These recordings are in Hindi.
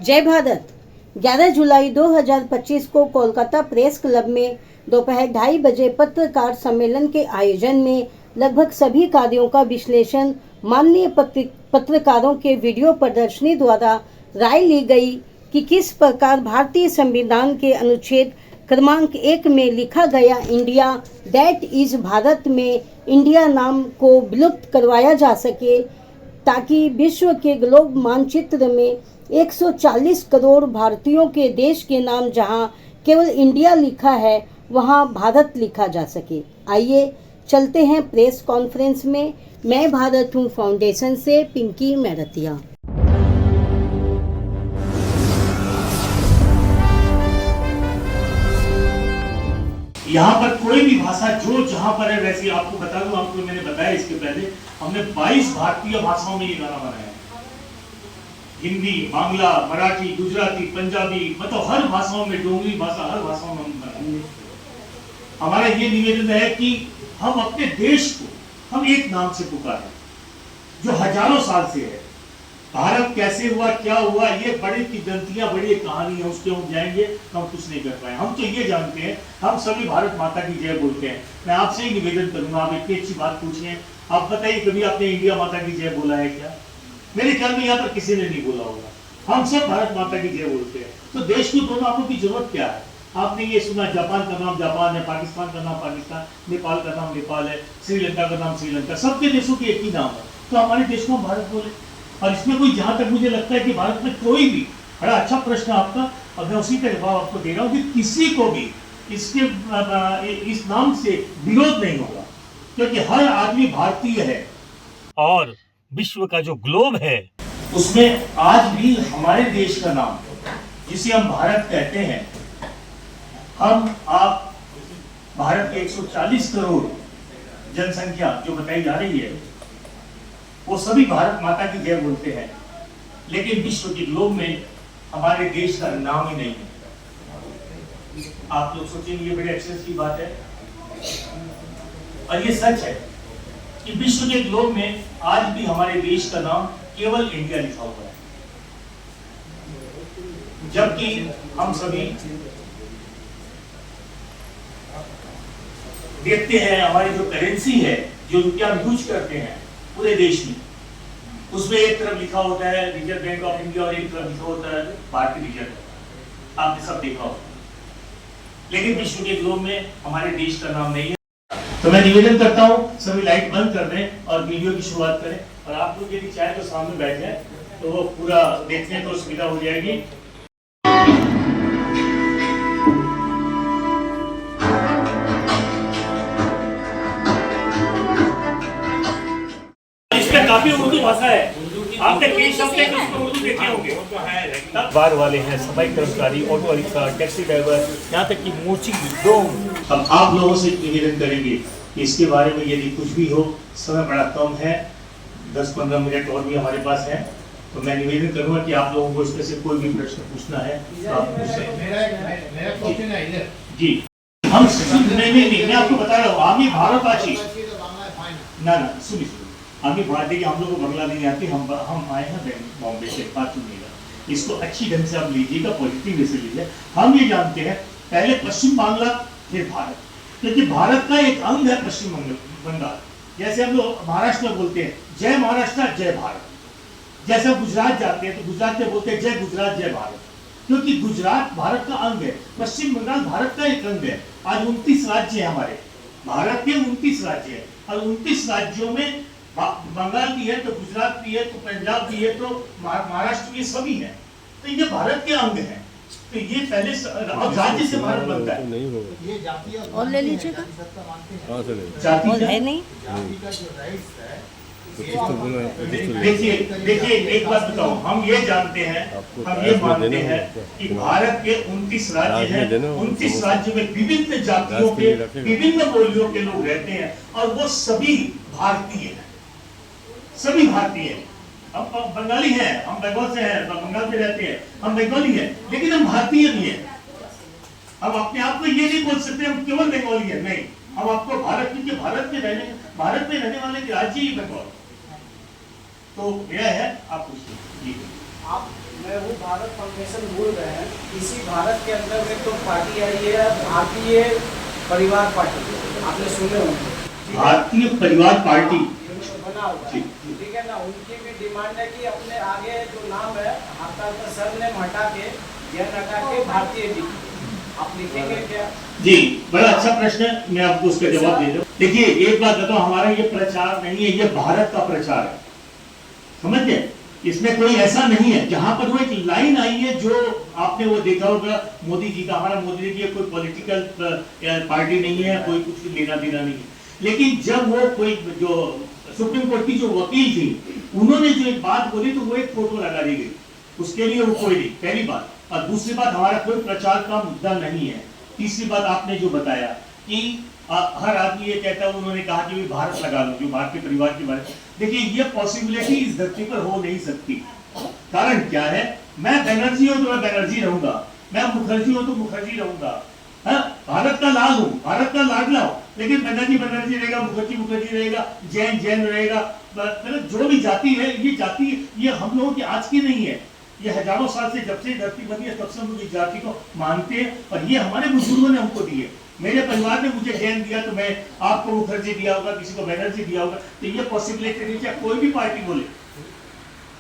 जय भारत। 11 जुलाई 2025 को कोलकाता प्रेस क्लब में दोपहर 2:30 बजे पत्रकार सम्मेलन के आयोजन में लगभग सभी कार्यों का विश्लेषण माननीय पत्रकारों के वीडियो प्रदर्शनी द्वारा राय ली गई कि किस प्रकार भारतीय संविधान के अनुच्छेद क्रमांक 1 में लिखा गया इंडिया दैट इज भारत में इंडिया नाम को विलुप्त करवाया जा सके, ताकि विश्व के ग्लोब मानचित्र में 140 करोड़ भारतीयों के देश के नाम जहां केवल इंडिया लिखा है वहां भारत लिखा जा सके। आइए चलते हैं प्रेस कॉन्फ्रेंस में। मैं भारत हूं फाउंडेशन से पिंकी मैरतिया। यहाँ पर कोई भी भाषा जो जहाँ पर है वैसे आपको बता दूं, आपको मैंने बताया इसके पहले हमने 22 भारतीय भाषाओं में ये गाना बनाया है। हिंदी, बांग्ला, मराठी, गुजराती, पंजाबी, मतलब हर भाषाओं में, डोंगरी भाषा, हर भाषाओं में हम बनाते हैं। हमारा ये निवेदन है कि हम अपने देश को हम एक नाम से पुकारें जो हजारों साल से है। भारत कैसे हुआ, क्या हुआ, ये बड़ी की गलतियां, बड़ी कहानी है, उसके हम जाएंगे तो हम कुछ नहीं कर पाए। हम तो ये जानते हैं, हम सभी भारत माता की जय बोलते हैं। मैं आपसे ही निवेदन करूंगा, आप इतनी अच्छी बात पूछिए, आप बताइए कभी आपने इंडिया माता की जय बोला है क्या? मेरे ख्याल में यहाँ पर किसी ने नहीं बोला होगा। हम सब भारत माता की जय बोलते हैं। तो देश की दोनों नामों की जरूरत क्या है? आपने ये सुना, जापान का नाम जापान है, पाकिस्तान का नाम पाकिस्तान, नेपाल का नाम नेपाल है, श्रीलंका का नाम श्रीलंका, सबके देशों के एक ही नाम है। तो हमारे देश को हम भारत बोले। और इसमें कोई, जहां तक मुझे लगता है कि भारत में कोई भी, बड़ा अच्छा प्रश्न आपका, और मैं उसी का जवाब आपको दे रहा हूँ कि किसी को भी इसके इस नाम से विरोध नहीं होगा, क्योंकि हर आदमी भारतीय है। और विश्व का जो ग्लोब है उसमें आज भी हमारे देश का नाम, जिसे हम भारत कहते हैं, हम आप भारत के 140 करोड़ जनसंख्या जो बताई जा रही है वो सभी भारत माता की जय बोलते हैं। लेकिन विश्व के ग्लोब में हमारे देश का नाम ही नहीं है। आप लोग सोचेंगे ये बड़े अफसोस की बात है, और ये सच है कि विश्व के ग्लोब में आज भी हमारे देश का नाम केवल इंडिया लिखा हुआ है, जबकि हम सभी देखते हैं हमारी जो करेंसी है, जो रुपया हम यूज करते हैं पूरे देश में, उसमें एक तरफ लिखा होता है रिजर्व बैंक ऑफ इंडिया और एक तरफ लिखा होता है भारतीय रिजर्व। आपने सब देखा होगा, लेकिन विश्व के ग्लोब में हमारे देश का नाम नहीं है। तो मैं निवेदन करता हूँ सभी लाइट बंद कर दें और वीडियो की शुरुआत करें, और आप लोग यदि चाहे तो सामने बैठ जाए तो वो पूरा देखने तो सुविधा हो जाएगी। इसमें काफी उर्दू भाषा है, आपने कई शब्द उर्दू देखे होंगे। बार वाले हैं, सफाई कर्मचारी, ऑटो रिक्शा, टैक्सी ड्राइवर, यहाँ तक कि मोची लोग। हम आप लोगों से निवेदन करेंगे कि इसके बारे में यदि कुछ भी हो, समय बड़ा कम है, 10-15 मिनट और भी हमारे पास है, तो मैं निवेदन करूंगा कि आप लोगों को इसमें से कोई भी प्रश्न पूछना है तो आप पूछ सकते हैं। जी, हम नहीं, मैं आपको बता रहा हूँ, आमी भारतवासी ना सुनिए, आमी भारत की हम लोग को बांग्ला नहीं आती, हम आए हैं बॉम्बे से, बात सुनिएगा, इसको अच्छी ढंग से आप लीजिएगा, पॉजिटिव वे से लीजिए। हम ये जानते हैं पहले पश्चिम बांग्ला फिर भारत, क्योंकि भारत का एक अंग है पश्चिम बंगाल। जैसे हम लोग महाराष्ट्र में बोलते हैं जय महाराष्ट्र जय भारत, जैसे हम गुजरात जाते हैं तो गुजरात में बोलते हैं जय गुजरात जय भारत, क्योंकि गुजरात भारत का अंग है, पश्चिम बंगाल भारत का एक अंग है। आज 29 राज्य है हमारे भारत के, 29 राज्य है, और 29 राज्यों में बंगाल भी है तो गुजरात भी है तो पंजाब भी है तो महाराष्ट्र भी, सभी है, तो ये भारत के अंग है। तो ये पहले राज्य से भारत बनता है। नहीं होगा, ये जाति और ले लीजिएगा, जाति है नहीं, जाति का जो राइट्स है। देखिए एक बात बताओ, हम ये जानते हैं, हम ये मानते हैं कि भारत के 29 राज्य हैं, 29 राज्य में विभिन्न जातियों के, विभिन्न बोलियों के लोग रहते हैं, और वो सभी भारतीय हैं, सभी भारतीय हैं। हम बंगाली हैं, हम बंगाल से हैं, बंगाल में रहते हैं, हम बंगाली हैं, लेकिन हम भारतीय भी हैं। हम अपने आप को ये नहीं बोल सकते हम केवल बंगाली हैं, नहीं, हम आपको भारत, क्योंकि भारत में रहने वाले राज्य ही बंगाल। तो यह है, आप पूछिए। आप मैं हूँ भारत फाउंडेशन बोल रहे हैं। इसी भारत के अंदर में तो पार्टी आई है भारतीय परिवार पार्टी, आपने सुने होंगे भारतीय परिवार पार्टी बना हुआ है, ठीक है ना। उनकी भी डिमांड है कि अपने आगे जो नाम है आपका सर ने हटा के जैन हटा के भारतीय लिखिए। आप लिखेंगे क्या? जी, बड़ा अच्छा प्रश्न है, मैं आपको उसका जवाब दे दूं। देखिए एक बात बताओ, हमारा ये प्रचार नहीं है, ये भारत का प्रचार है, समझ गए? इसमें कोई ऐसा नहीं है। जहां पर वो एक लाइन आई है जो आपने वो देखा होगा मोदी जी का, हमारा मोदी जी कोई पॉलिटिकल पार्टी नहीं है, कोई कुछ लेना देना नहीं है, लेकिन जब वो कोई जो सुप्रीम कोर्ट की जो वकील थी उन्होंने जो एक बात बोली तो वो एक फोटो लगा दी गई, उसके लिए वो कोई नहीं, पहली बात। और दूसरी बात, हमारा कोई प्रचार का मुद्दा नहीं है। तीसरी बात आपने जो बताया कि हर आदमी ये कहता है, उन्होंने कहा कि भारत लगा लो, जो भारतीय परिवार के बारे में, देखिए ये पॉसिबिलिटी इस धरती पर हो नहीं सकती। कारण क्या है, मैं बनर्जी हूं तो मैं बनर्जी रहूंगा, मैं मुखर्जी हूं तो मुखर्जी रहूंगा, भारत का लाल हूं, भारत का लाडला हूं, लेकिन बनर्जी बनर्जी रहेगा, मुखर्जी मुखर्जी रहेगा, जैन जैन रहेगा। मतलब जो भी जाति है, ये जाति ये हम लोगों की आज की नहीं है, ये हजारों साल से जब से धरती बनी है तब से हम लोग इस जाति को मानते हैं, और ये हमारे बुजुर्गों ने हमको दी है। मेरे परिवार ने मुझे जैन दिया तो मैं आपको मुखर्जी दिया होगा, किसी को बनर्जी दिया होगा, तो ये पॉसिबिलिटी नहीं है। कोई भी पार्टी बोले,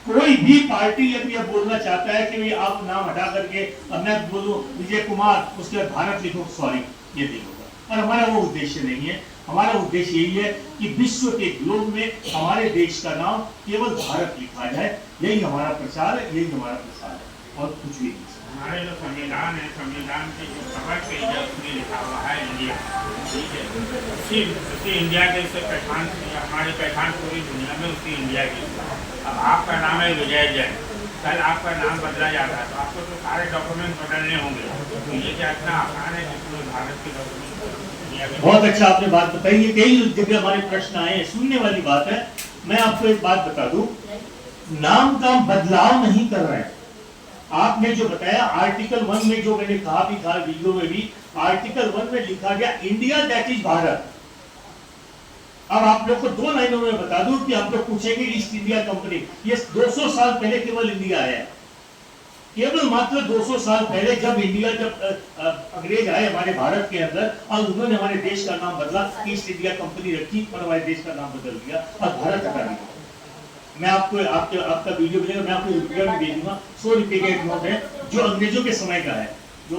कोई भी पार्टी यदि यह बोलना चाहता है कि आप नाम हटा करके अब मैं बोलूं विजय कुमार उसके बाद भारत लिखो, सॉरी ये नहीं होगा, और हमारा वो उद्देश्य नहीं है। हमारा उद्देश्य यही है कि विश्व के ग्लोब में हमारे देश का नाम केवल भारत लिखा जाए, यही हमारा प्रचार है, यही हमारा प्रसार है, और कुछ भी नहीं। हमारे जो संविधान है, संविधान के जो कवर पेज है उसमें लिखा हुआ है इंडिया, ठीक है। उसी इंडिया के से पहचान, हमारी पहचान पूरी दुनिया में उसी इंडिया की। अब आपका नाम है विजय जैन, कल आपका नाम बदला जाता है तो आपको तो सारे डॉक्यूमेंट बदलने होंगे, तो ये क्या इतना आसान है कि पूरे भारत के डॉक्यूमेंट। बहुत अच्छा आपने बात बताई, ये कई जगह हमारे प्रश्न आए हैं, सुनने वाली बात है। मैं आपको एक बात बता दूं, नाम का बदलाव नहीं कर रहे हैं। आपने जो बताया आर्टिकल 1 में, जो मैंने कहा भी था वीडियो में भी, आर्टिकल 1 में लिखा गया इंडिया दैट इज भारत। अब आप लोग को 2 लाइनों में बता दूं कि आप लोग पूछेंगे ईस्ट इंडिया कंपनी, ये 200 साल पहले केवल इंडिया आया है, केवल मात्र 200 साल पहले जब इंडिया, जब अंग्रेज आए हमारे भारत के अंदर और उन्होंने हमारे देश का नाम बदला, ईस्ट इंडिया कंपनी रखी और हमारे देश का नाम बदल दिया और भारत हटा दिया। मैं आपको आपका वीडियो मिलेगा, मैं आपको रुपया भी दे दूंगा। 100 रुपए का एक नोट है जो अंग्रेजों के समय का है, जो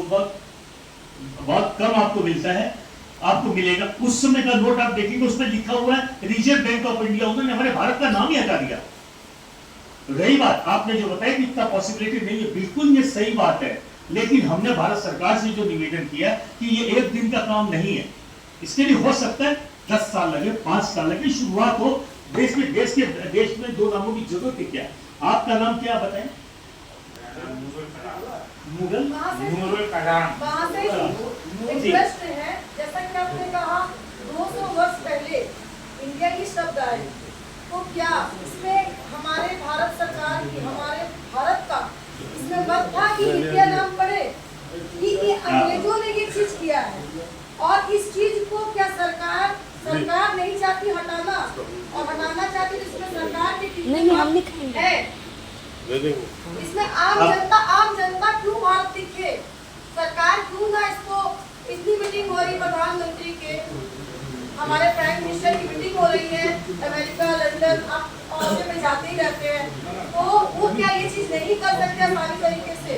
बहुत कम आपको मिलता है, आपको मिलेगा। उस समय का नोट आप देखेंगे, उसमें लिखा हुआ है रिजर्व बैंक ऑफ इंडिया, उन्होंने हमारे भारत का नाम ही हटा दिया। रही बात आपने जो बताया कि इतना पॉसिबिलिटी नहीं है, बिल्कुल ये सही बात है, लेकिन हमने भारत सरकार से जो निवेदन किया कि ये एक दिन का काम नहीं है, इसके लिए हो सकता है 10 साल लगे, 5 साल लगे, शुरुआत हो। देश में 2 नामों की जरूरत है। क्या आपका नाम क्या बताएं? मुगल कलाम। एक प्रश्न है, जैसा कि आपने कहा 200 वर्ष पहले इंडिया की शब्द आए, तो क्या इसमें हमारे भारत सरकार की, हमारे भारत का इसमें मत था कि इंडिया नाम पड़े, कि ये अंग्रेजों ने ये चीज किया है, और इस चीज को क्या सरकार नहीं चाहती हटाना, और हटाना चाहती तो इसमें सरकार की है, इसमें आम जनता क्यों भारत दिखे, सरकार क्यों ना इसको, इतनी मीटिंग हो रही प्रधानमंत्री के, हमारे प्राइम मिनिस्टर की मीटिंग हो रही है, अमेरिका लंदन आप और में जाते ही रहते हैं, तो वो क्या ये चीज नहीं कर सकते आसानी तरीके से?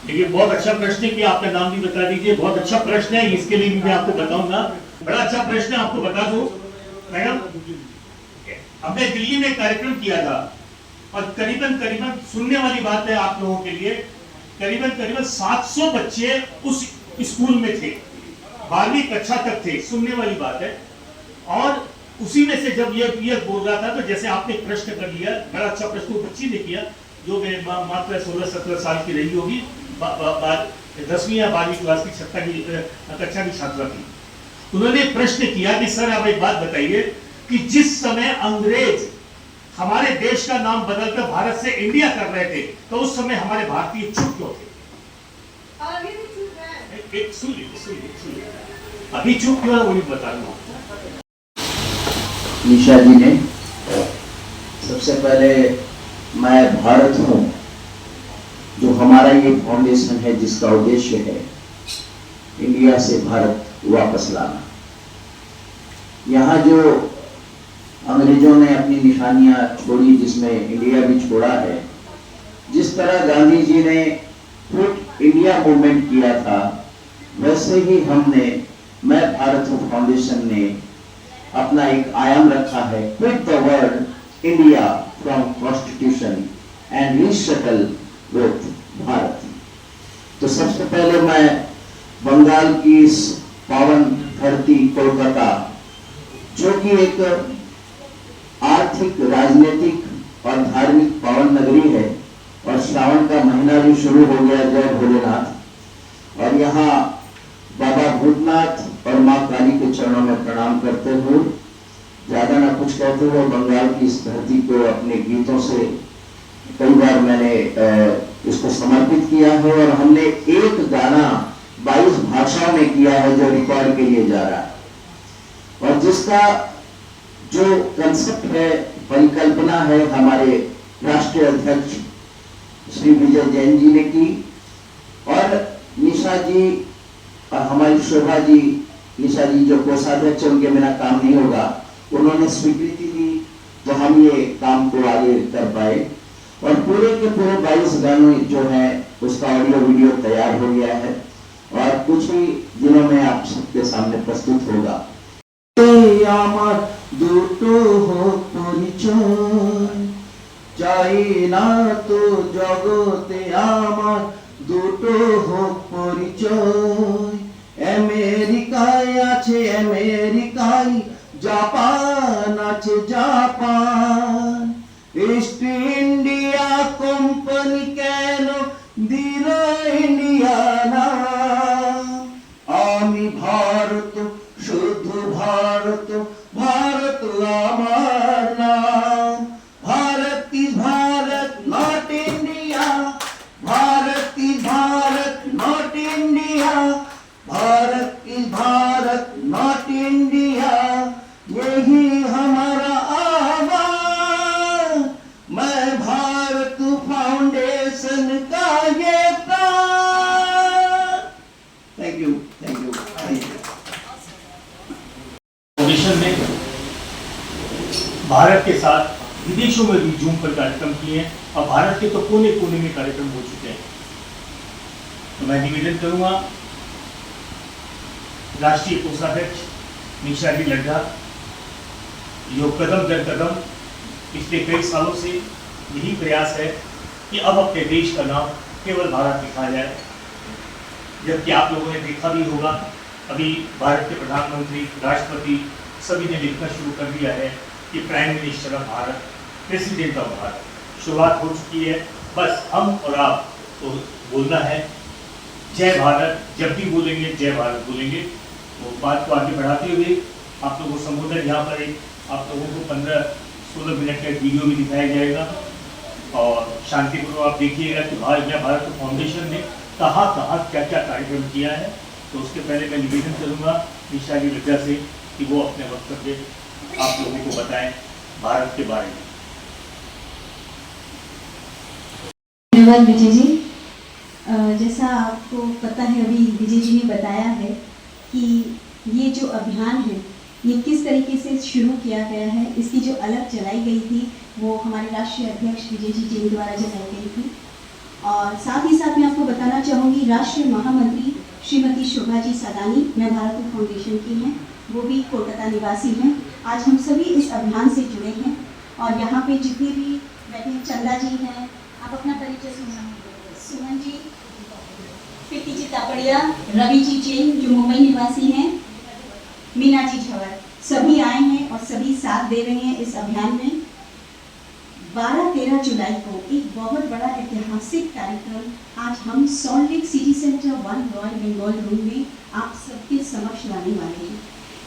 देखिए बहुत अच्छा प्रश्न है कि आपका नाम भी बता दीजिए, बहुत अच्छा प्रश्न है, इसके लिए भी मैं आपको बताऊंगा। बड़ा अच्छा प्रश्न है, आपको बता दूं मैडम, हमने दिल्ली में कार्यक्रम किया था और करीबन सुनने वाली बात है आप लोगों के लिए, करीबन 700 बच्चे उस स्कूल में थे, 12वीं कक्षा तक थे, सुनने वाली बात है। और उसी में से जब ये बोल रहा था तो जैसे आपने प्रश्न कर लिया, बड़ा अच्छा प्रश्न बच्ची ने किया, जो मात्र 16-17 साल की रही होगी, 10वीं या 12वीं क्लास की कक्षा की छात्रा थी। उन्होंने प्रश्न किया कि सर आप एक बात बताइए कि जिस समय अंग्रेज हमारे देश का नाम बदलकर भारत से इंडिया कर रहे थे, तो उस समय हमारे भारतीय चुप क्यों थे? एक सुनिए, अभी चुप क्यों है वो भी बता दूंगा। निशा जी ने सबसे पहले मैं भारत हूँ हमारा ये फाउंडेशन है जिसका उद्देश्य है इंडिया से भारत वापस लाना। यहाँ जो अंग्रेजों ने अपनी निशानियां छोड़ी, जिसमें इंडिया भी छोड़ा है, जिस तरह गांधी जी ने क्विट इंडिया मूवमेंट किया था, वैसे ही मैं भारत फाउंडेशन ने अपना एक आयाम रखा है, quit the word India from constitution and reshuttle with Bharat. तो सबसे पहले मैं बंगाल की इस पावन धरती कोलकाता, जो कि एक आर्थिक, राजनीतिक और धार्मिक पावन नगरी है, और श्रावण का महीना भी शुरू हो गया, जय भोलेनाथ। और यहाँ बाबा भूतनाथ और माँ काली के चरणों में प्रणाम करते हुए, ज्यादा ना कुछ कहते हुए, बंगाल की इस धरती को अपने गीतों से कई बार मैंने इसको समर्पित किया है, और हमने एक गाना 22 भाषाओं में किया है जो रिकॉर्ड के लिए जा रहा है, और जिसका जो कंसेप्ट है, परिकल्पना है, हमारे राष्ट्रीय अध्यक्ष श्री विजय जैन जी ने की, और निशा जी और हमारी शोभा जी, निशा जी जो कोषाध्यक्ष, उनके बिना काम नहीं होगा, उन्होंने स्वीकृति दी, तो हम ये काम को आगे कर पाए। और पूरे के पूरे 22 गाने जो है उसका ऑडियो वीडियो तैयार हो गया है, और कुछ ही दिनों में आप सबके सामने प्रस्तुत होगा। আমার দুটো হোক পরিচয়, চাই না তো জগতে আমার দুটো হোক পরিচয়। আমেরিকায় আছে আমেরিকায়, জাপান আছে জাপান, ইস্ট ইন্ডিয়া কোম্পানি কেন দিল ইন্ডিয়া নাম? আমি ভারত, শুধু ভারত, ভারত আমার নাম। Bharat is Bharat, not India, Bharat is Bharat, not India, Bharat is Bharat not India, यही हमारा आह्वान। मैं भारत फाउंडेशन का ये प्राण। Thank you, thank you, thank you. Foundation ने भारत के साथ विदेशों में भी जूम पर कार्यक्रम किए हैं, और भारत के तो कोने कोने में कार्यक्रम हो चुके हैं। तो मैं निवेदन करूंगा राष्ट्रीय कोषाध्यक्ष निशा जी लड्ढा, जो कदम दर कदम पिछले कई सालों से यही प्रयास है कि अब अपने देश का नाम केवल भारत लिखा जाए, जबकि आप लोगों ने देखा भी होगा, अभी भारत के प्रधानमंत्री, राष्ट्रपति सभी ने लिखना शुरू कर दिया है कि prime minister of Bharat, president of Bharat. शुरुआत हो चुकी है, बस हम और आप को बोलना है जय भारत। जब भी बोलेंगे जय भारत बोलेंगे। तो बात को आगे बढ़ाते हुए आप लोगों को संबोधन, यहाँ पर एक आप लोगों को 15-16 मिनट का वीडियो भी दिखाया जाएगा, और शांतिपूर्वक आप देखिएगा कि भारत फाउंडेशन ने कहाँ कहाँ क्या क्या कार्यक्रम किया है। तो उसके पहले मैं निवेदन करूँगा निशा जी लड्ढा से कि वो अपने वक्तव्य आप लोगों को बताएं भारत के बारे में। धन्यवाद विजय जी। जैसा आपको पता है, अभी विजय जी ने बताया है कि ये जो अभियान है ये किस तरीके से शुरू किया गया है। इसकी जो अलग चलाई गई थी वो हमारे राष्ट्रीय अध्यक्ष विजय जी जैन द्वारा चलाई गई थी, और साथ ही साथ मैं आपको बताना चाहूँगी राष्ट्रीय महामंत्री श्रीमती शोभा जी सदानी, मैं भारत फाउंडेशन की हैं, वो भी कोलकाता निवासी हैं। आज हम सभी इस अभियान से जुड़े हैं, और यहाँ पे जितने भी बैठे हैं, चंदा जी हैं, आप अपना परिचय सुमन जी, प्रीति जी तापड़िया, रवि जी जैन जो मुंबई निवासी हैं, मीना जी झवर, सभी आए हैं और सभी साथ दे रहे हैं इस अभियान में। 12-13 जुलाई को एक बहुत बड़ा ऐतिहासिक कार्यक्रम आज हम सॉल्ट लेक सिटी सेंटर 1 रॉयल बंगाल रूम में आप सबके समक्ष लाने वाले हैं।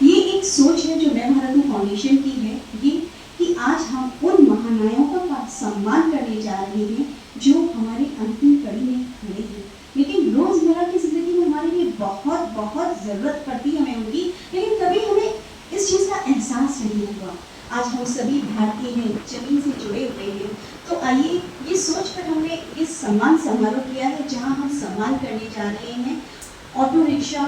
ये एक सोच है जो मैं भारत फाउंडेशन की है, ये कि आज हम उन महानायकों का सम्मान करने जा रहे हैं जो हमारे अंतिम कड़ी में खड़े हैं, लेकिन रोजमर्रा की जिंदगी में हमारे लिए बहुत बहुत जरूरत पड़ती है हमें उनकी, लेकिन कभी हमें इस चीज का एहसास नहीं हुआ। आज हम सभी भारतीय हैं, जमीन से जुड़े हुए हैं, तो आइए ये सोच कर हमने इस सम्मान समारोह किया किया है, जहां हम सम्मान करने जा रहे हैं ऑटो रिक्शा,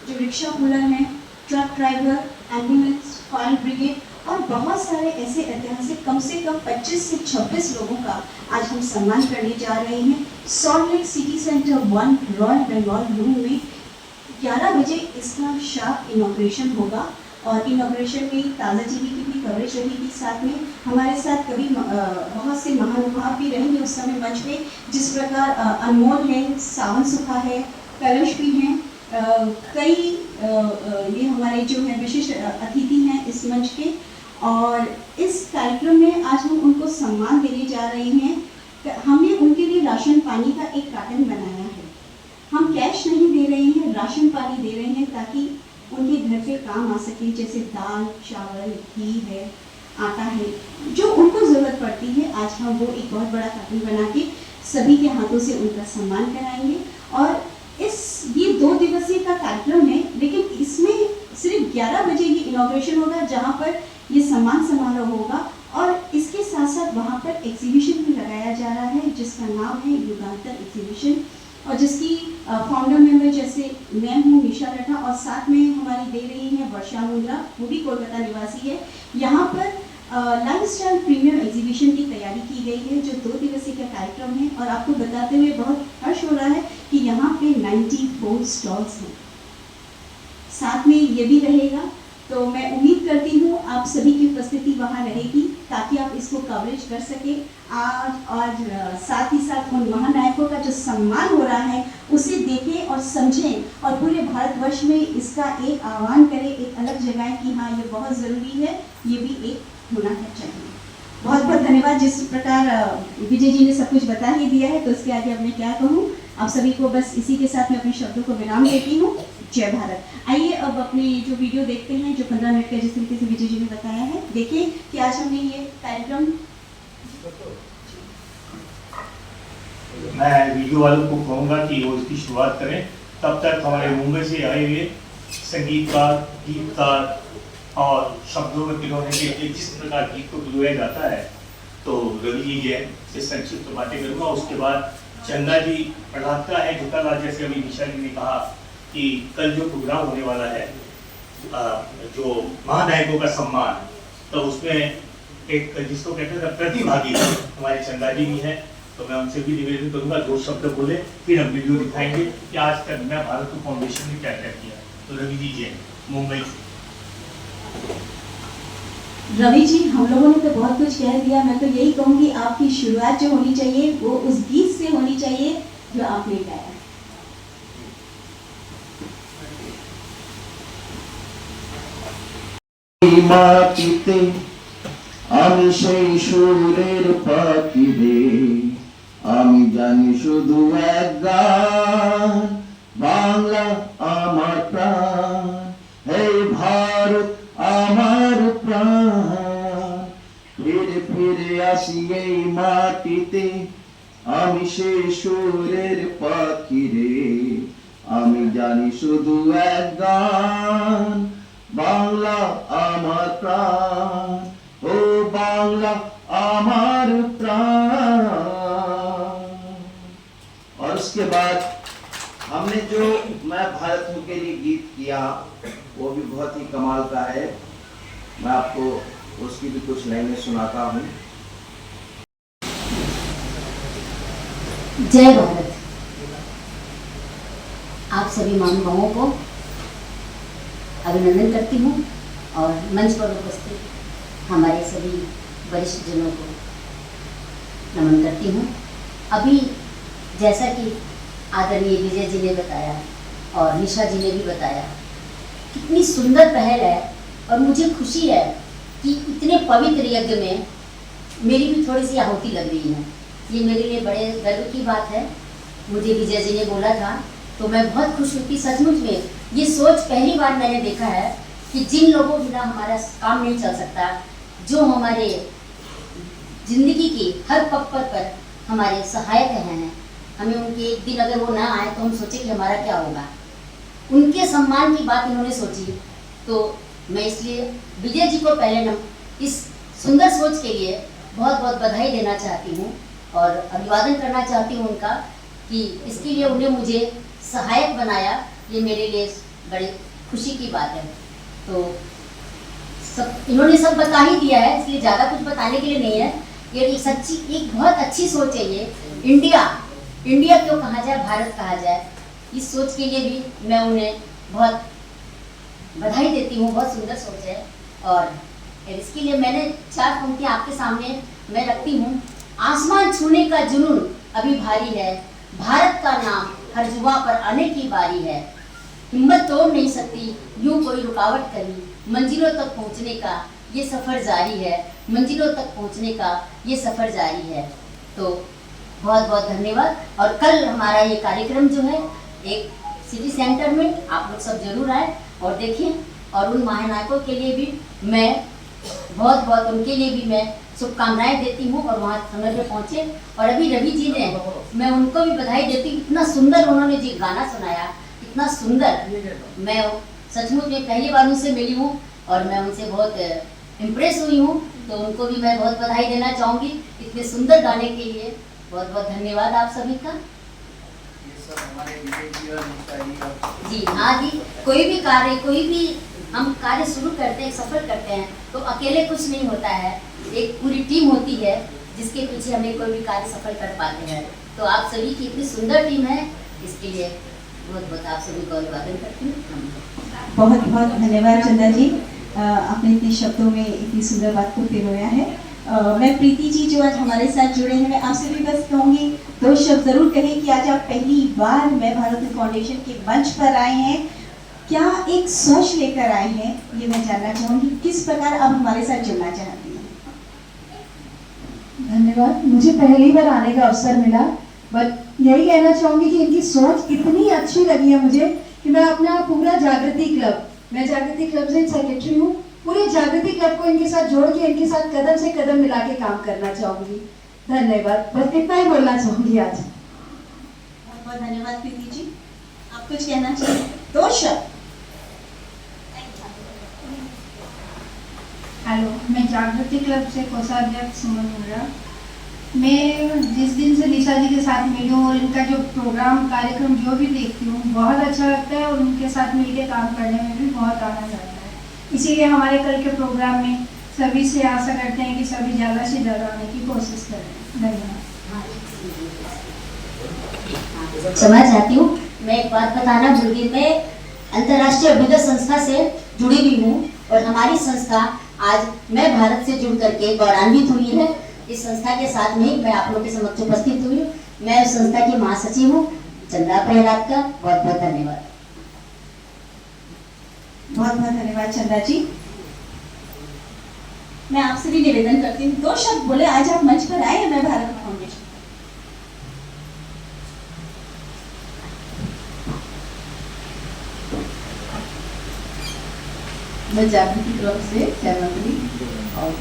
जो रिक्शा पुलर हैं, truck driver, ambulance, fire brigade और बहुत सारे ऐसे ऐतिहासिक कम से कम 25 से 26 लोगों का आज हम सम्मान करने जा रहे हैं। सॉल्ट लेक सिटी सेंटर 1 रॉयल बंगाल रूम में 11 बजे इसका शार्प इनॉग्रेशन होगा और इनॉग्रेशन में ताज़ा टीवी की भी कवरेज रहेगी। साथ में हमारे साथ कभी बहुत से महानुभाव भी रहेंगे उस समय मंच पे, जिस प्रकार अनमोल है, सावन सुखा है, कलश भी हैं, कई ये हमारे जो है विशिष्ट अतिथि हैं इस मंच के। और इस कार्यक्रम में आज हम उनको सम्मान देने जा रहे हैं। हमने उनके लिए राशन पानी का एक कार्टन बनाया है। हम कैश नहीं दे रहे हैं, राशन पानी दे रहे हैं ताकि उनके घर पे काम आ सके, जैसे दाल, चावल, घी है, आटा है, जो उनको ज़रूरत पड़ती है। आज हम वो एक बहुत बड़ा कार्टन बना के सभी के हाथों से उनका सम्मान कराएंगे। और ये 2 दिवसीय का कार्यक्रम है, लेकिन इसमें सिर्फ 11 बजे ये इनॉग्रेशन होगा, जहाँ पर ये सम्मान समारोह होगा। और इसके साथ साथ वहाँ पर एग्जीबिशन भी लगाया जा रहा है, जिसका नाम है युगांतर एग्जीबिशन, और जिसकी फाउंडर मेंबर जैसे मैं हूँ निशा रठा, और साथ में हमारी दे रही है वर्षा मुंद्रा, वो भी कोलकाता निवासी है। यहाँ पर लाइफस्टाइल प्रीमियम एग्जीबिशन की तैयारी की गई है, जो 2 दिवसीय का कार्यक्रम है। और आपको बताते हुए बहुत हर्ष हो रहा है कि यहाँ पे 94 स्टॉल्स हैं। साथ में ये भी रहेगा, तो मैं उम्मीद करती हूँ आप सभी की उपस्थिति वहाँ रहेगी ताकि आप इसको कवरेज कर सके। आज साथ ही साथ उन महानायकों का जो सम्मान हो रहा है उसे देखें और समझें, और पूरे भारतवर्ष में इसका एक आह्वान करें, एक अलग जगह कि हाँ ये बहुत ज़रूरी है, ये भी एक होना चाहिए। बहुत बहुत धन्यवाद। जिस प्रकार विजय जी ने सब कुछ बता ही दिया है, तो इसके आगे अब मैं क्या कहूँ। आप सभी को बस इसी के साथ मैं अपने शब्दों को विराम देती हूँ। जय भारत। आइए अब अपने जो वीडियो देखते हैं, जो 15 मिनट का जिस तरीके से विजय जी ने बताया है, देखिए कि आज हमने ये कार्यक्रम। मैं वीडियो वालों को कहूँगा कि वो इसकी शुरुआत करें। तब तक हमारे मुंबई से आए हुए संगीतकार, गीतकार और शब्दों में पिरोने के लिए जिस प्रकार गीत को पिरोया जाता है, तो रवि जी जैन से संक्षिप्त बातें करूँगा। उसके बाद चंदा जी पढ़ाता है, जो कल आज जैसे अभी निशा जी ने कहा कि कल जो प्रोग्राम होने वाला है जो महानायकों का सम्मान, तो उसमें एक जिसको कहते हैं प्रतिभागी हमारे चंदा जी भी हैं, तो मैं उनसे भी निवेदन करूंगा 2 शब्द बोले, फिर हम वीडियो दिखाएंगे कि आज तक मैं भारत फाउंडेशन ने क्या क्या किया। तो रवि जी जैन मुंबई से। रवि जी, हम लोगों ने तो बहुत कुछ कह दिया। मैं तो यही कहूँगी आपकी शुरुआत जो होनी चाहिए वो उस गीत से होनी चाहिए जो आपने गाया। মাটিতে আমি সেই সুরের পাখি রে, আমি জানি শুধু এক গান, বাংলা আমার প্রাণ, হে ভারত আমার প্রাণ। ফিরে ফিরে আসি এই মাটিতে, আমি সেই সুরের পাখি রে, আমি জানি শুধু এক গান, बांग्ला आमार प्राण, ओ बांग्ला आमार प्राण। और उसके बाद हमने जो मैं भारत हूँ के लिए गीत किया, वो भी बहुत ही कमाल का है। मैं आपको उसकी भी कुछ लाइनें सुनाता हूँ। जय भारत। आप सभी महानुभावों को अभिनंदन करती हूँ और मंच पर उपस्थित हमारे सभी वरिष्ठ जनों को नमन करती हूँ। अभी जैसा कि आदरणीय विजय जी ने बताया और निशा जी ने भी बताया, कितनी सुंदर पहल है, और मुझे खुशी है कि इतने पवित्र यज्ञ में मेरी भी थोड़ी सी आहुति लग रही है। ये मेरे लिए बड़े गर्व की बात है। मुझे विजय जी ने बोला था तो मैं बहुत खुश हुई कि सचमुच में ये सोच पहली बार मैंने देखा है कि जिन लोगों बिना हमारा काम नहीं चल सकता, जो हमारे जिंदगी की हर पग पर हमारे सहायक हैं, हमें उनके एक दिन अगर वो ना आए तो हम सोचे कि हमारा क्या होगा। उनके सम्मान की बात उन्होंने सोची, तो मैं इसलिए विजय जी को पहले इस सुंदर सोच के लिए बहुत बहुत बधाई देना चाहती हूँ और अभिवादन करना चाहती हूँ उनका कि इसके लिए उन्हें मुझे सहायक बनाया, ये मेरे लिए बड़ी खुशी की बात है। तो सब इन्होंने सब बता ही दिया है, इसलिए ज़्यादा कुछ बताने के लिए नहीं है। ये एक बहुत अच्छी सोच है ये। इंडिया क्यों कहा जाए, भारत कहा जाए, इस सोच के लिए भी मैं उन्हें बहुत बधाई देती हूँ। बहुत सुंदर सोच है और इसके लिए मैंने 4 पंक्तियाँ आपके सामने मैं रखती हूँ। आसमान छूने का जुनून अभी भारी है, भारत का नाम हर जुबां पर आने की बारी है। हिम्मत तोड़ नहीं सकती यूं कोई रुकावट कभी, मंजिलों तक पहुंचने का ये सफ़र जारी है, मंजिलों तक पहुंचने का ये सफ़र जारी है। तो बहुत बहुत धन्यवाद। और कल हमारा ये कार्यक्रम जो है एक सिटी सेंटर में, आप लोग सब जरूर आए और देखें। और उन महानायकों के लिए भी मैं बहुत उनके लिए भी मैं शुभकामनाएं देती हूँ और वहाँ समय पे पहुँचे। और अभी रवि जी ने, मैं उनको भी बधाई देती हूँ, इतना सुंदर उन्होंने जी गाना सुनाया, इतना सुंदर। मैं सचमुच में पहली बार उनसे मिली हूँ और मैं उनसे बहुत इम्प्रेस हुई हूँ। तो उनको भी मैं बहुत बधाई देना चाहूँगी इतने सुंदर गाने के लिए। बहुत बहुत धन्यवाद आप सभी का। ये सब हमारे जी हाँ जी, कोई भी कार्य, कोई भी हम कार्य शुरू करते हैं, सफल करते हैं तो अकेले कुछ नहीं होता है, एक पूरी टीम होती है जिसके पीछे हमें कोई भी कार्य सफल कर पाते हैं। तो आप सभी की इतनी सुंदर टीम है, इसके लिए बहुत बहुत आप सभी को अभिवादन करती हूँ। बहुत बहुत धन्यवाद चंदा जी, आपने इतने शब्दों में इतनी सुंदर बात को पिरोया है। मैं प्रीति जी जो आज हमारे साथ जुड़े हैं, मैं आपसे भी बस कहूँगी 2 शब्द जरूर कहें कि आज आप पहली बार मैं भारत फाउंडेशन के मंच पर आए हैं, क्या एक सोच लेकर आए हैं, ये मैं जानना चाहूँगी। किस प्रकार आप हमारे साथ जुड़ना चाहती हैं? धन्यवाद, मुझे पहली बार आने का अवसर मिला, बट यही कहना चाहूँगी कि इनकी सोच इतनी अच्छी लगी है मुझे कि मैं अपना पूरा जागृति क्लब, मैं जागृति क्लब से सेक्रेटरी हूँ, पूरे जागृति क्लब को इनके साथ जोड़ के इनके साथ कदम से कदम मिला के काम करना चाहूँगी। धन्यवाद, बस इतना ही बोलना चाहूँगी आज। बहुत बहुत धन्यवाद प्रीति जी, आप कुछ कहना चाहिए? 2 शब्द। हेलो, मैं जागृति क्लब से कोषाध्यक्ष सुमन मुंडा। मैं जिस दिन से निशा जी के साथ मिली हूँ और इनका जो प्रोग्राम कार्यक्रम जो भी देखती हूँ बहुत अच्छा लगता है और उनके साथ मिलकर काम करने में भी बहुत आनंद आता है। इसीलिए हमारे कल के प्रोग्राम में सभी से आशा करते हैं कि सभी ज़्यादा से ज़्यादा आने की कोशिश करें। धन्यवाद। क्षमा चाहती हूँ, मैं एक बात बताना भूल गई। मैं अंतर्राष्ट्रीय अभ्युदय संस्था से जुड़ी हुई हूँ और हमारी संस्था आज मैं भारत से जुड़ करके गौरवान्वित हुई है। इस संस्था के साथ में मैं आप लोगों के समक्ष उपस्थित हुई। मैं उस संस्था की महासचिव हूँ चंदा प्रहलाद का। बहुत बहुत धन्यवाद। बहुत बहुत धन्यवाद चंदा जी। मैं आपसे भी निवेदन करती हूँ 2 शब्द बोले, आज आप मंच पर आए हैं मैं भारत फाउंडेशन। मैं जागृति क्लब से चैनल और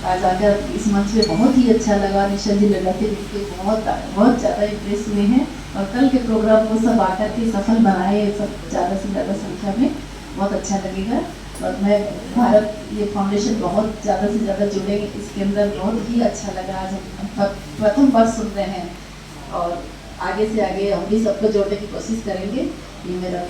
आज आकर इस मंच में बहुत ही अच्छा लगा। निशा जी लगाते के बहुत ज़्यादा इम्प्रेस हुए हैं और कल के प्रोग्राम को सब आकर के सफल बनाए, सब ज़्यादा से ज़्यादा संख्या में, बहुत अच्छा लगेगा। और मैं भारत ये फाउंडेशन बहुत ज़्यादा से ज़्यादा जुड़ेंगे इसके अंदर, बहुत ही अच्छा लगा। आज हम प्रथम बार सुन रहे हैं और आगे से आगे हम भी सबको जोड़ने की कोशिश करेंगे। ये मेरा